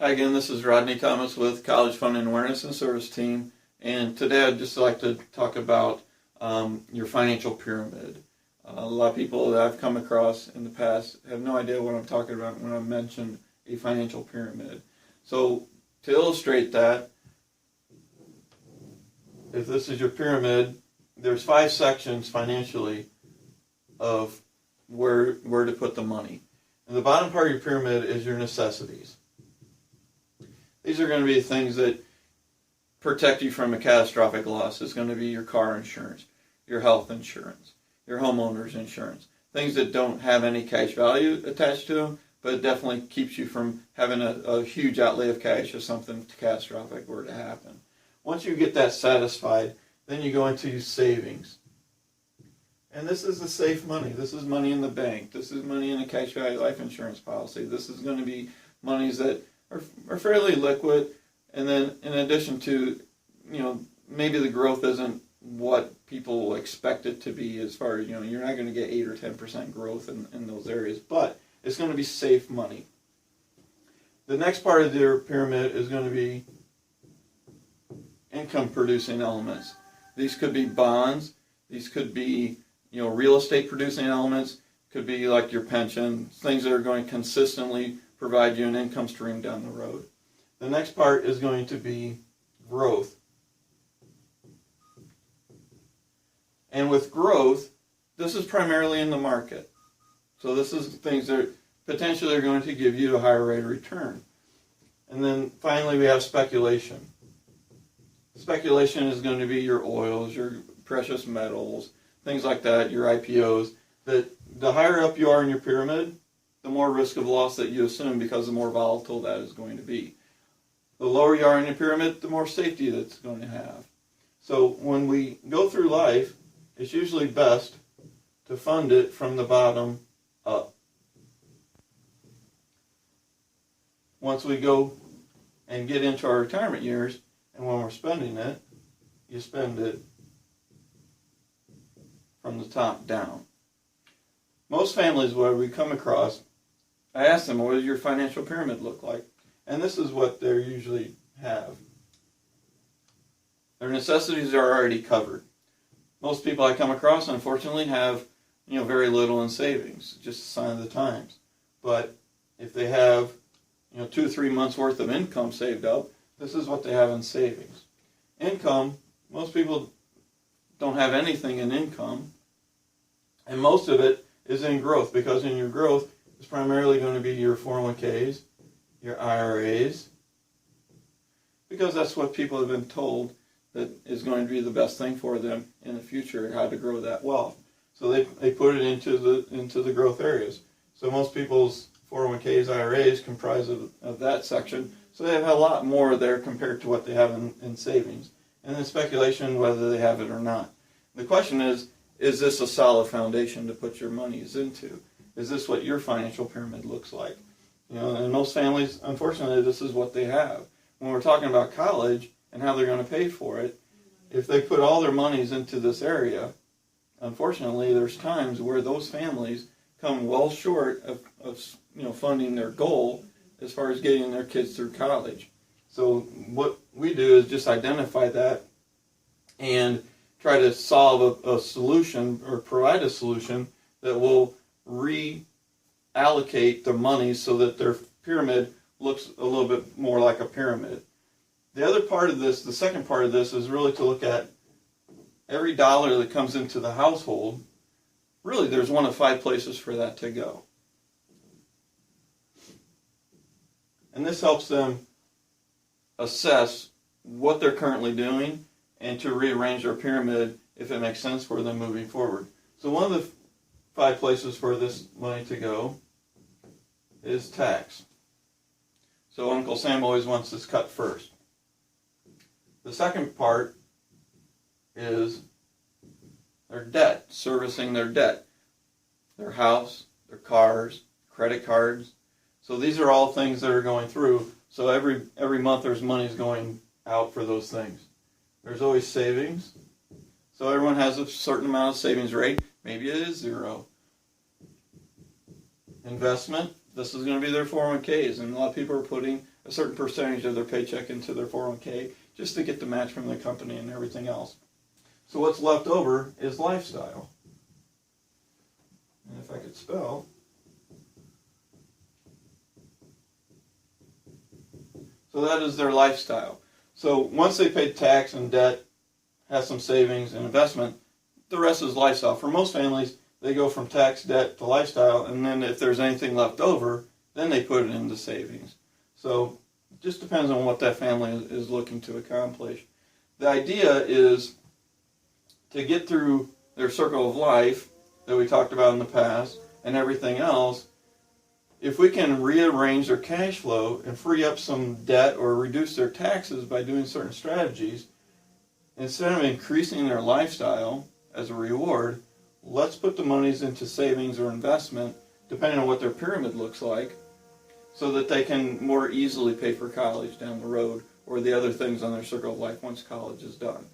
Hi again, this is Rodney Thomas with College Funding Awareness and Service Team, and today I'd just like to talk about your financial pyramid. A lot of people that I've come across in the past have no idea what I'm talking about when I mention a financial pyramid. So to illustrate that, if this is your pyramid, there's 5 sections financially of where to put the money. And the bottom part of your pyramid is your necessities. These are going to be things that protect you from a catastrophic loss. It's going to be your car insurance, your health insurance, your homeowner's insurance. Things that don't have any cash value attached to them, but it definitely keeps you from having a huge outlay of cash if something catastrophic were to happen. Once you get that satisfied, then you go into your savings. And this is the safe money. This is money in the bank. This is money in a cash value life insurance policy. This is going to be monies that are fairly liquid, and then in addition to, maybe the growth isn't what people expect it to be as far as, you're not going to get 8 or 10% growth in those areas, but it's going to be safe money. The next part of your pyramid is going to be income producing elements. These could be bonds, these could be, real estate producing elements, could be like your pension, things that are going to consistently provide you an income stream down the road. The next part is going to be growth. And with growth, this is primarily in the market. So this is things that potentially are going to give you a higher rate of return. And then finally we have speculation. Speculation is going to be your oils, your precious metals, things like that, your IPOs. That the higher up you are in your pyramid, the more risk of loss that you assume because the more volatile that is going to be. The lower you are in your pyramid, the more safety that's going to have. So when we go through life, it's usually best to fund it from the bottom up. Once we go and get into our retirement years, and when we're spending it, you spend it from the top down. Most families, where we come across, I ask them, what does your financial pyramid look like? And this is what they usually have. Their necessities are already covered. Most people I come across, unfortunately, have very little in savings, just a sign of the times. But if they have 2 or 3 months worth of income saved up, this is what they have in savings. Income, most people don't have anything in income, and most of it is in growth, because in your growth, it's primarily going to be your 401ks, your IRAs, because that's what people have been told that is going to be the best thing for them in the future, how to grow that wealth. So they put it into the growth areas. So most people's 401ks, IRAs comprise of that section, so they have a lot more there compared to what they have in savings. And then speculation, whether they have it or not. The question is this a solid foundation to put your monies into? Is this what your financial pyramid looks like? And most families, unfortunately, this is what they have. When we're talking about college and how they're going to pay for it, if they put all their monies into this area, unfortunately, there's times where those families come well short of funding their goal as far as getting their kids through college. So what we do is just identify that and try to solve a solution or provide a solution that will reallocate the money so that their pyramid looks a little bit more like a pyramid. The other part of this, the second part of this, is really to look at every dollar that comes into the household. Really, there's one of 5 places for that to go. And this helps them assess what they're currently doing and to rearrange their pyramid if it makes sense for them moving forward. So one of the 5 places for this money to go is tax. So Uncle Sam always wants this cut first. The second part is their debt, servicing their debt, their house, their cars, credit cards. So these are all things that are going through. So every month there's money's going out for those things. There's always savings. So everyone has a certain amount of savings rate. Maybe it is 0. Investment, this is going to be their 401ks, and a lot of people are putting a certain percentage of their paycheck into their 401k just to get the match from the company and everything else. So what's left over is lifestyle. And if I could spell, so that is their lifestyle. So once they pay tax and debt, have some savings and investment, the rest is lifestyle. For most families, they go from tax, debt to lifestyle, and then if there's anything left over, then they put it into savings. So it just depends on what that family is looking to accomplish. The idea is to get through their circle of life that we talked about in the past and everything else. If we can rearrange their cash flow and free up some debt or reduce their taxes by doing certain strategies, instead of increasing their lifestyle as a reward, let's put the monies into savings or investment, depending on what their pyramid looks like, so that they can more easily pay for college down the road or the other things on their circle of life once college is done.